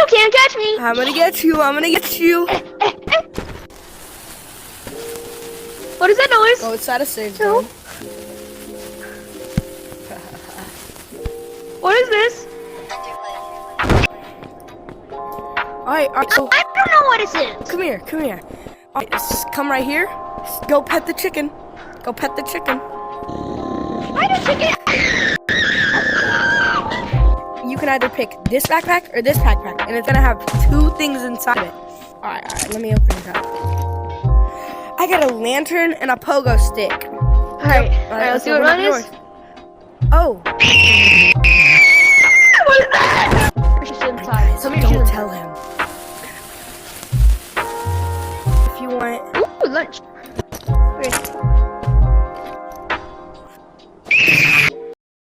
You can't catch me. I'm gonna get you. I'm gonna get you. What is that noise? Go inside a safe No. zone. What is this? Alright, so I don't know what this is. come here, come here. Alright, just come right here. Just go pet the chicken. Go pet the chicken. Why the chicken? You can either pick this backpack or this backpack, and it's gonna have 2 things inside of it. Alright, let me open it up. I got a lantern and a pogo stick. Alright, let's see what one is. Oh.